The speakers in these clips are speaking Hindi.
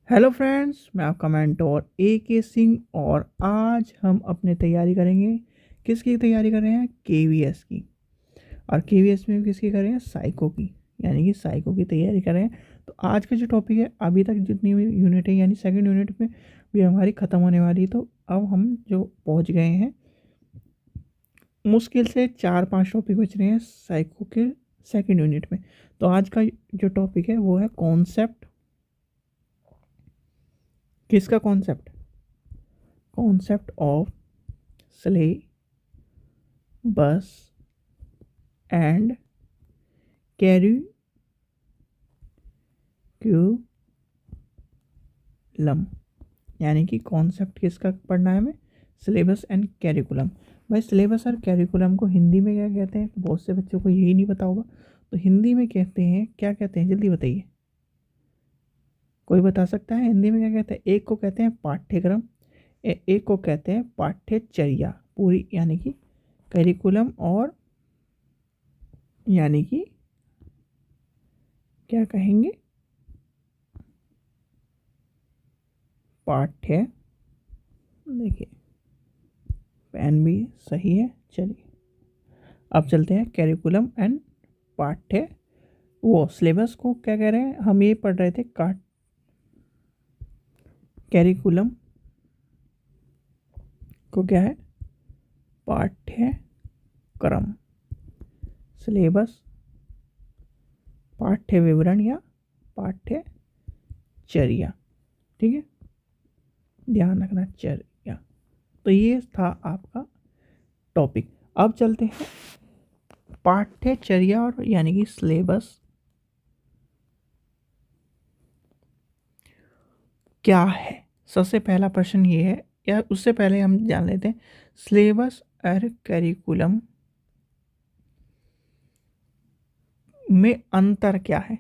हेलो फ्रेंड्स, मैं आपका मेंटोर के सिंह और आज हम अपने तैयारी करेंगे। किसकी तैयारी कर रहे हैं? केवीएस की। और केवीएस में भी किसकी कर रहे हैं? साइको की। यानी कि साइको की तैयारी कर रहे हैं। तो आज का जो टॉपिक है, अभी तक जितनी भी यूनिट है यानी सेकंड यूनिट में भी हमारी ख़त्म होने वाली है। तो अब हम जो पहुंच गए हैं, मुश्किल से 4-5 टॉपिक बच रहे हैं साइको के सेकंड यूनिट में। तो आज का जो टॉपिक है वो है कॉन्सेप्ट। किसका कॉन्सेप्ट? कॉन्सेप्ट ऑफ बस एंड कैरिकुलम। यानी कि कॉन्सेप्ट किसका पढ़ना है हमें? Syllabus and curriculum. भाई, सिलेबस और कैरिकुलम को हिंदी में क्या कहते हैं? बहुत से बच्चों को यही नहीं पता होगा। तो हिंदी में कहते हैं, क्या कहते हैं? जल्दी बताइए, कोई बता सकता है हिंदी में क्या कहते हैं? एक को कहते हैं पाठ्यक्रम, एक को कहते हैं पाठ्यचर्या पूरी, यानी कि करिकुलम, और यानी कि क्या कहेंगे? पाठ्य। देखिए, पेन भी सही है। चलिए, अब चलते हैं कैरिकुलम एंड पाठ्य। वो सिलेबस को क्या कह रहे हैं? हम ये पढ़ रहे थे काट कैरिकुलम को क्या है? पाठ्यक्रम। सिलेबस पाठ्य विवरण या पाठ्यचर्या। ठीक है, ध्यान रखना, चर्या। तो ये था आपका टॉपिक। अब चलते हैं पाठ्यचर्या और यानी कि सिलेबस क्या है। सबसे पहला प्रश्न ये है, या उससे पहले हम जान लेते हैं सिलेबस और करिकुलम में अंतर क्या है।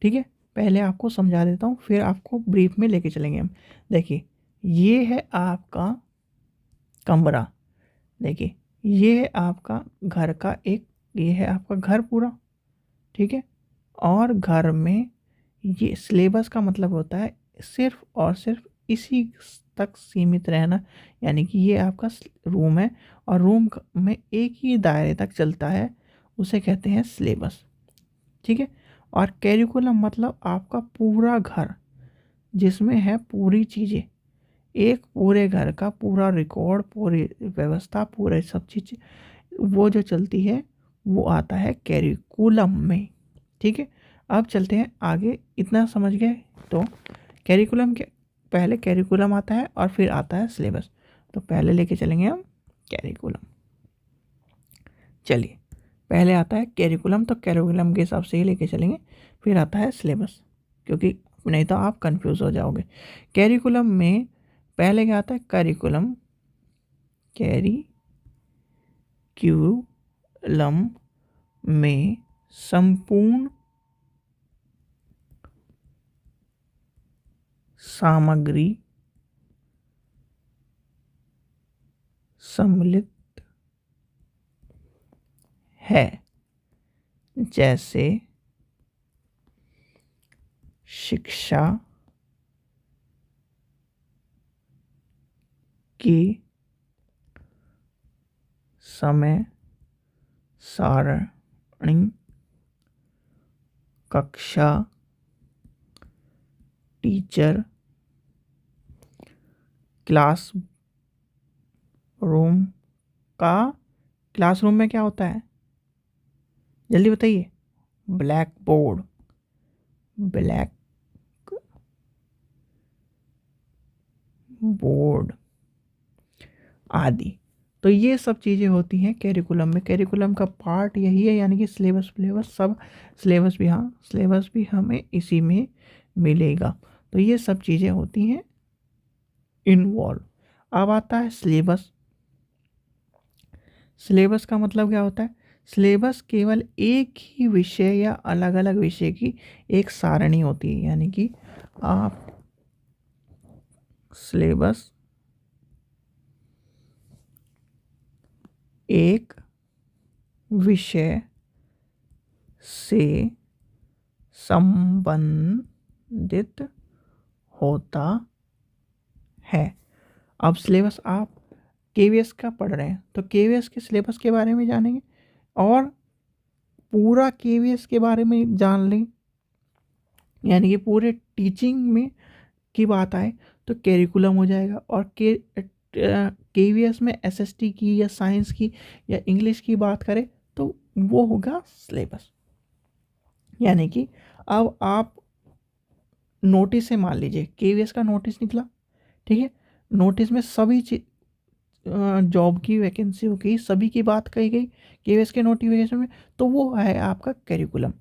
ठीक है, पहले आपको समझा देता हूँ, फिर आपको ब्रीफ में लेके चलेंगे हम। देखिए, ये है आपका कमरा। देखिए, ये है आपका घर का एक, ये है आपका घर पूरा। ठीक है, और घर में ये सिलेबस का मतलब होता है सिर्फ और सिर्फ इसी तक सीमित रहना। यानी कि ये आपका रूम है और रूम में एक ही दायरे तक चलता है, उसे कहते हैं सिलेबस। ठीक है, और कैरिकुलम मतलब आपका पूरा घर, जिसमें है पूरी चीज़ें, एक पूरे घर का पूरा रिकॉर्ड, पूरी व्यवस्था, पूरे सब चीज़ वो जो चलती है वो आता है कैरिकुलम में। ठीक है, अब चलते हैं आगे। इतना समझ गए? तो कैरिकुलम के पहले कैरिकुलम आता है और फिर आता है सिलेबस। तो पहले लेके चलेंगे हम कैरिकुलम। चलिए, पहले आता है कैरिकुलम, तो कैरिकुलम के हिसाब से ही लेके चलेंगे। फिर आता है सिलेबस, क्योंकि नहीं तो आप कंफ्यूज हो जाओगे। कैरिकुलम में पहले क्या आता है? करिकुलम। कैरिक्यूलम में संपूर्ण सामग्री सम्मिलित है, जैसे शिक्षा की समय सारणी, कक्षा, टीचर, क्लास रूम का। क्लासरूम में क्या होता है? जल्दी बताइए। ब्लैक बोर्ड, ब्लैक बोर्ड आदि। तो ये सब चीज़ें होती हैं कैरिकुलम में। कैरिकुलम का पार्ट यही है, यानी कि सिलेबस सिलेबस सब। सिलेबस भी, हाँ, सिलेबस भी हमें इसी में मिलेगा। तो ये सब चीज़ें होती हैं इन्वॉल्व। अब आता है सिलेबस। सिलेबस का मतलब क्या होता है? सिलेबस केवल एक ही विषय या अलग अलग विषय की एक सारणी होती है। यानी कि आप सिलेबस एक विषय से संबंधित होता है। अब सिलेबस आप केवीएस का पढ़ रहे हैं तो केवीएस के सिलेबस के बारे में जानेंगे और पूरा केवीएस के बारे में जान लें, यानी कि पूरे टीचिंग में की बात आए तो कैरिकुलम हो जाएगा। और केवीएस में एसएसटी की या साइंस की या इंग्लिश की बात करें तो वो होगा सिलेबस। यानी कि अब आप नोटिस से मान लीजिए केवीएस का नोटिस निकला, ठीक है, नोटिस में सभी जॉब की वैकेंसी हो गई, सभी की बात कही गई केवीएस के नोटिफिकेशन में, तो वो है आपका कैरिकुलम।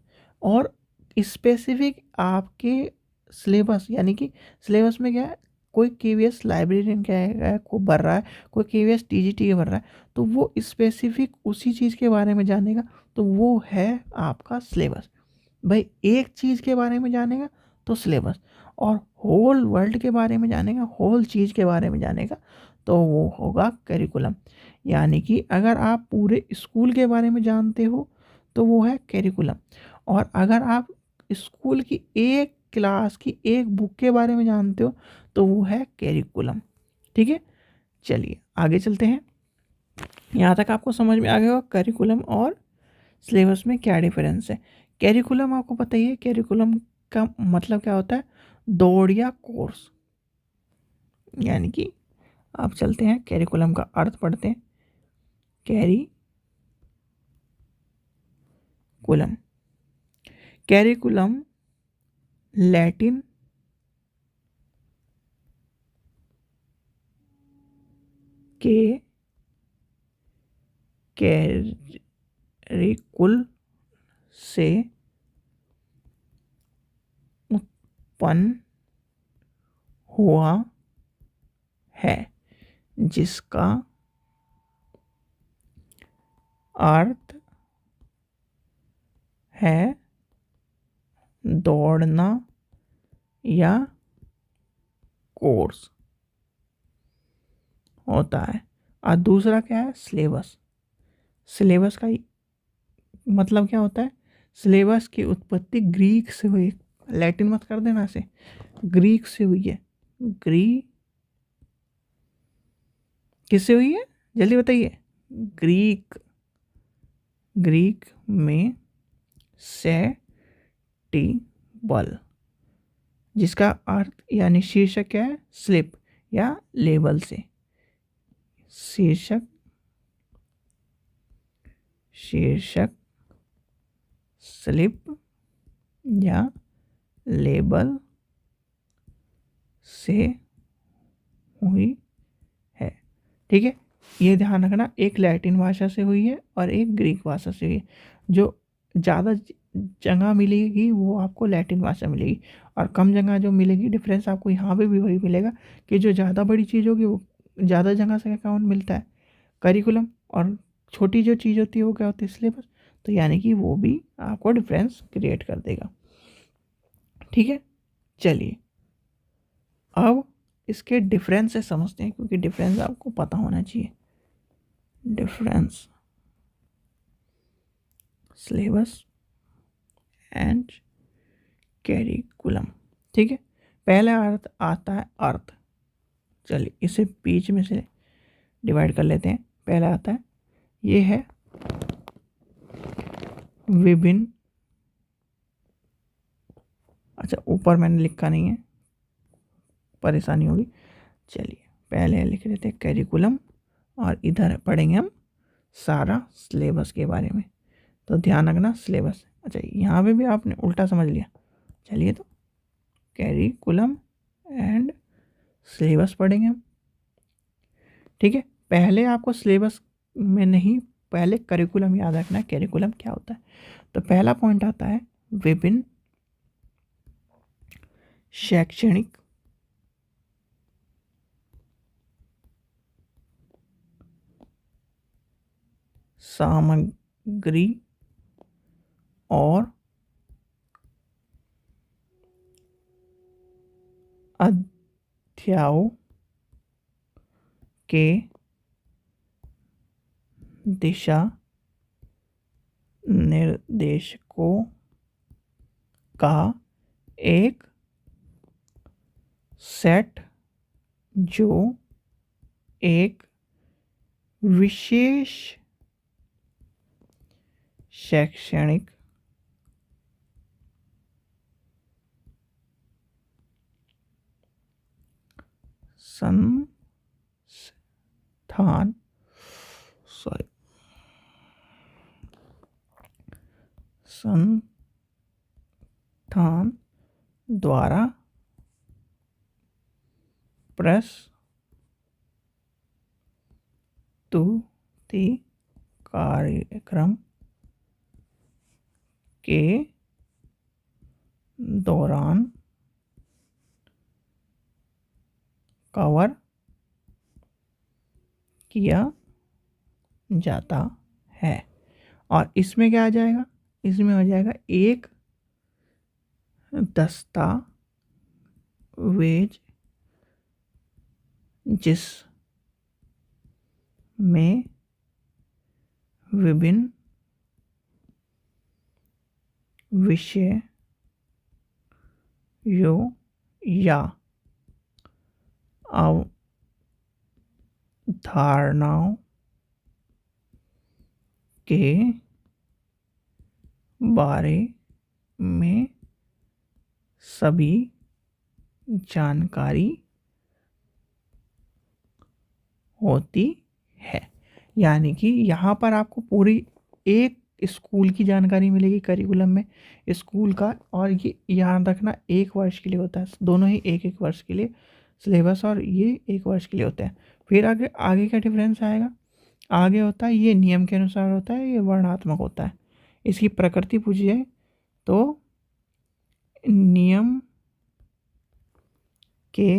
और स्पेसिफिक आपके सिलेबस, यानी कि सिलेबस में क्या है, कोई केवीएस लाइब्रेरियन क्या है को भर रहा है, कोई केवीएस टीजीटी के भर रहा है, तो वो स्पेसिफिक उसी चीज़ के बारे में जानेगा, तो वो है आपका सिलेबस। भाई एक चीज़ के बारे में जानेगा तो सिलेबस, और होल वर्ल्ड के बारे में जानेगा, होल चीज़ के बारे में जानेगा तो वो होगा करिकुलम। यानी कि अगर आप पूरे स्कूल के बारे में जानते हो तो वो है करिकुलम, और अगर आप स्कूल की एक क्लास की एक बुक के बारे में जानते हो तो वो है करिकुलम। ठीक है, चलिए आगे चलते हैं। यहाँ तक आपको समझ में आ गया होगा करिकुलम और सिलेबस में क्या डिफरेंस है। कैरिकुलम आपको पता ही है, कैरिकुलम का मतलब क्या होता है, दौड़ या कोर्स। यानी कि आप चलते हैं कैरिकुलम का अर्थ पढ़ते हैं। कैरिकुलम, कैरिकुलम लैटिन के कैरिकुल से उत्पन्न हुआ है, जिसका अर्थ है दौड़ना या कोर्स होता है। और दूसरा क्या है, सिलेबस। सिलेबस का मतलब क्या होता है, सिलेबस की उत्पत्ति ग्रीक से हुई, लैटिन मत कर देना से, ग्रीक से हुई है। किससे हुई है, जल्दी बताइए। ग्रीक, ग्रीक में सेटिबल, जिसका अर्थ यानी शीर्षक क्या है, स्लिप या लेबल से। शीर्षक, शीर्षक, स्लिप या लेबल से हुई है। ठीक है, ये ध्यान रखना, एक लैटिन भाषा से हुई है और एक ग्रीक भाषा से हुई है। जो ज़्यादा जगह मिलेगी वो आपको लैटिन भाषा मिलेगी, और कम जगह जो मिलेगी, डिफरेंस आपको यहाँ पे भी वही मिलेगा कि जो ज़्यादा बड़ी चीज़ होगी वो ज़्यादा जगह से अकाउंट मिलता है करिकुलम, और छोटी जो चीज़ होती है वो क्या होती है, सिलेबस। तो यानी कि वो भी आपको डिफरेंस क्रिएट कर देगा। ठीक है, चलिए अब इसके डिफरेंस से समझते हैं, क्योंकि डिफरेंस आपको पता होना चाहिए। Difference, syllabus and curriculum. ठीक है, पहला अर्थ आता है अर्थ। चलिए इसे बीच में से डिवाइड कर लेते हैं। पहला आता है, ये है विभिन्न, अच्छा ऊपर मैंने लिखा नहीं है, परेशानी होगी। चलिए पहले लिख लेते हैं कैरिकुलम, और इधर पढ़ेंगे हम सारा सिलेबस के बारे में। तो ध्यान रखना सिलेबस, अच्छा यहाँ पे भी आपने उल्टा समझ लिया। चलिए तो कैरिकुलम एंड सिलेबस पढ़ेंगे हम। ठीक है, पहले आपको सिलेबस में नहीं, पहले करिकुलम याद रखना है, कैरिकुलम क्या होता है। तो पहला पॉइंट आता है विभिन्न शैक्षणिक सामग्री और अध्यायों के दिशा निर्देशकों का एक सेट जो एक विशेष शैक्षणिक संस्थान द्वारा प्रस्तुति कार्यक्रम के दौरान कवर किया जाता है। और इसमें क्या आ जाएगा, इसमें हो जाएगा एक दस्तावेज जिसमें विभिन्न विषयों या अवधारणाओं के बारे में सभी जानकारी होती है। यानी कि यहाँ पर आपको पूरी एक स्कूल की जानकारी मिलेगी करिकुलम में, स्कूल का। और ये याद रखना 1 वर्ष के लिए होता है, दोनों ही 1-1 वर्ष के लिए सिलेबस, और ये 1 वर्ष के लिए होते हैं। फिर आगे क्या डिफरेंस आएगा, आगे होता है ये नियम के अनुसार होता है, ये वर्णात्मक होता है। इसकी प्रकृति पूछी जाए तो नियम के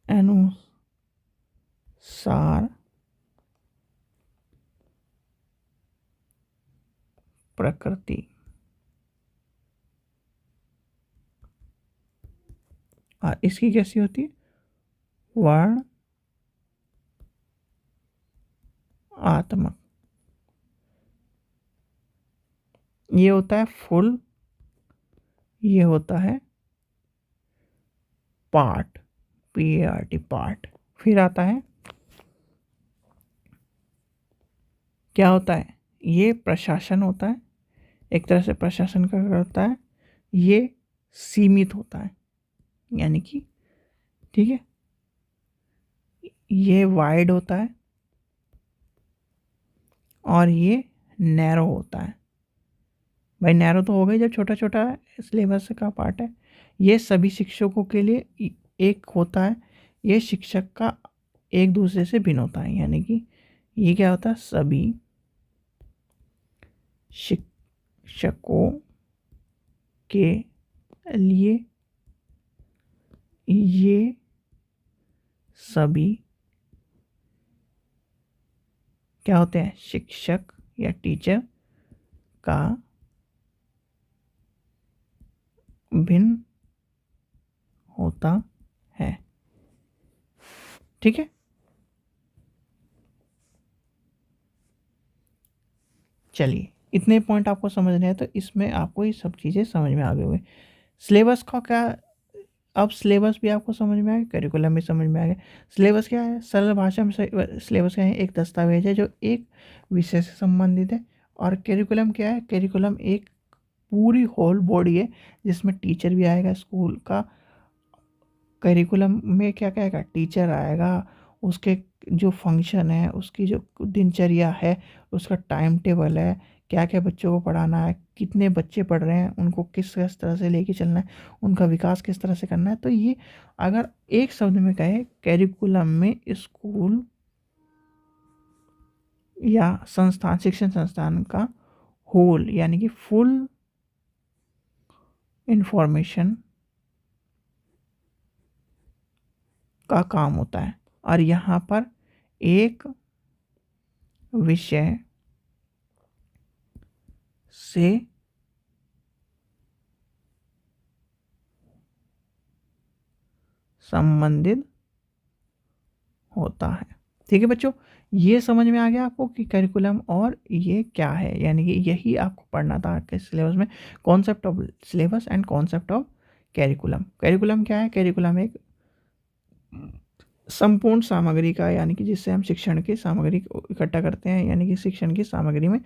अनुसार प्रकृति, और इसकी कैसी होती है, वर्णात्मक। ये होता है फुल, ये होता है पार्ट, PART पार्ट। फिर आता है क्या होता है, ये प्रशासन होता है, एक तरह से प्रशासन का होता है। ये सीमित होता है, यानी कि ठीक है, ये वाइड होता है, और ये नैरो होता है। भाई नैरो तो हो गई जब छोटा छोटा सिलेबस का पार्ट है। ये सभी शिक्षकों के लिए एक होता है, ये शिक्षक का एक दूसरे से भिन्न होता है। यानी कि ये क्या होता है, सभी शिक्षकों के लिए ये सभी क्या होते हैं, शिक्षक या टीचर का भिन्न होता है। ठीक है, चलिए इतने पॉइंट आपको समझने हैं, तो इसमें आपको ये सब चीज़ें समझ में आ गई होंगी। सिलेबस का क्या, अब सिलेबस भी आपको समझ में आ गया, करिकुलम भी समझ में आ गया। सिलेबस क्या है, सरल भाषा में सिलेबस क्या है, एक दस्तावेज है जो एक विषय से संबंधित है। और करिकुलम क्या है, करिकुलम एक पूरी होल बॉडी है जिसमें टीचर भी आएगा स्कूल का। करिकुलम में क्या क्या आएगा, टीचर आएगा, उसके जो फंक्शन है, उसकी जो दिनचर्या है, उसका टाइम टेबल है, क्या क्या बच्चों को पढ़ाना है, कितने बच्चे पढ़ रहे हैं, उनको किस किस तरह से लेके चलना है, उनका विकास किस तरह से करना है। तो ये अगर एक शब्द में कहे, करिकुलम में स्कूल या संस्थान, शिक्षण संस्थान का होल यानी कि फुल इंफॉर्मेशन का काम होता है। और यहाँ पर एक विषय से संबंधित होता है। ठीक है बच्चों, ये समझ में आ गया आपको कि करिकुलम और ये क्या है। यानी कि यही आपको पढ़ना था आपके सिलेबस में, concept of syllabus and concept of curriculum. Curriculum क्या है? कैरिकुलम एक संपूर्ण सामग्री का, यानी कि जिससे हम शिक्षण की सामग्री इकट्ठा करते हैं, यानी कि शिक्षण की सामग्री में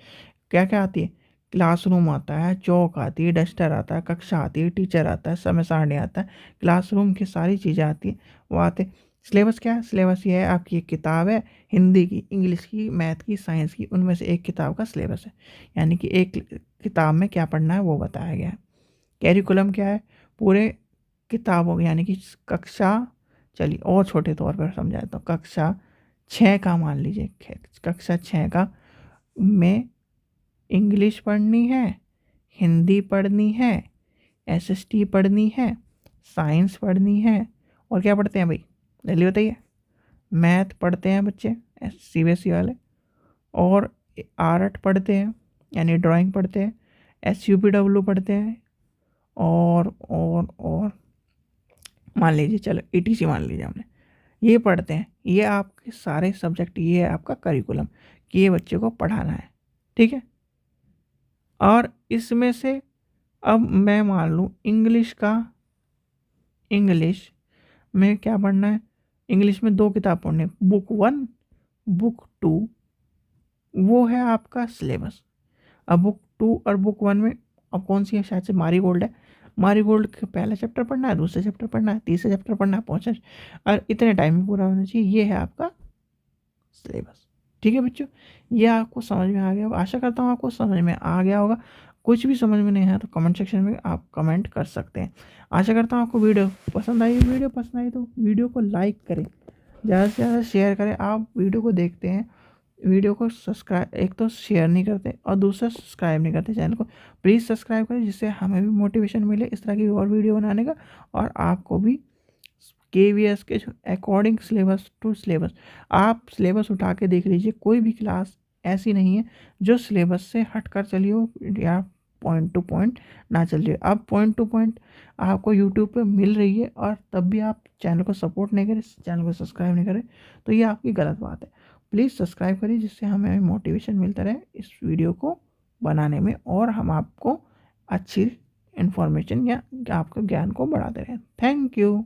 क्या क्या आती है? क्लासरूम आता है, चौक आती है, डस्टर आता है, कक्षा आती है, टीचर आता है, समय सारणी आता है, क्लासरूम की सारी चीज़ें आती हैं, वो आते। सिलेबस क्या है? सिलेबस ये है, आपकी एक किताब है, हिंदी की, इंग्लिश की, मैथ की, साइंस की, उनमें से एक किताब का सिलेबस है, यानी कि एक किताब में क्या पढ़ना है वो बताया गया है। कैरिकुलम क्या है? पूरे किताबों, यानी कि कक्षा, चलिए और छोटे तौर पर समझाता हूँ, कक्षा 6 का मान लीजिए, कक्षा 6 का में इंग्लिश पढ़नी है, हिंदी पढ़नी है, एसएसटी पढ़नी है, साइंस पढ़नी है, और क्या पढ़ते हैं भाई, जल्दी बताइए। मैथ पढ़ते हैं बच्चे, सीबीएसई वाले, और आर्ट पढ़ते हैं, यानी ड्राइंग पढ़ते हैं, एसयूपीडब्ल्यू पढ़ते हैं, और मान लीजिए, चलो ईटीसी मान लीजिए हमने, ये पढ़ते हैं। ये आपके सारे सब्जेक्ट, ये है आपका करिकुलम कि ये बच्चे को पढ़ाना है, ठीक है। और इसमें से अब मैं मान लूँ इंग्लिश में क्या पढ़ना है? इंग्लिश में 2 किताब पढ़नी है, बुक 1, बुक 2, वो है आपका सिलेबस। अब बुक 2 और बुक 1 में अब कौन सी है? शायद से मारी गोल्ड है। मारी गोल्ड का पहला चैप्टर पढ़ना है, दूसरा चैप्टर पढ़ना है, तीसरा चैप्टर पढ़ना है, पहुँचा, और इतने टाइम में पूरा होना चाहिए। ये है आपका सिलेबस, ठीक है बच्चों। ये आपको समझ में आ गया होगा, आशा करता हूँ आपको समझ में आ गया होगा। कुछ भी समझ में नहीं आया तो कमेंट सेक्शन में आप कमेंट कर सकते हैं। आशा करता हूँ आपको वीडियो पसंद आई। वीडियो पसंद आई तो वीडियो को लाइक करें, ज़्यादा से ज़्यादा शेयर करें। आप वीडियो को देखते हैं, वीडियो को सब्सक्राइब, एक तो शेयर नहीं करते और दूसरा सब्सक्राइब नहीं करते चैनल को। प्लीज़ सब्सक्राइब करें, जिससे हमें भी मोटिवेशन मिले इस तरह की और वीडियो बनाने का, और आपको भी केवीएस के अकॉर्डिंग सिलेबस टू सिलेबस आप सिलेबस उठा के देख लीजिए। कोई भी क्लास ऐसी नहीं है जो सिलेबस से हट कर चली हो या पॉइंट टू पॉइंट ना चल रही हो। अब पॉइंट टू पॉइंट आपको यूट्यूब पे मिल रही है, और तब भी आप चैनल को सपोर्ट नहीं करें, चैनल को सब्सक्राइब नहीं करें, तो ये आपकी गलत बात है। प्लीज़ सब्सक्राइब करिए, जिससे हमें मोटिवेशन मिलता रहे इस वीडियो को बनाने में, और हम आपको अच्छी इन्फॉर्मेशन या आपके ज्ञान को बढ़ाते रहें। Thank you.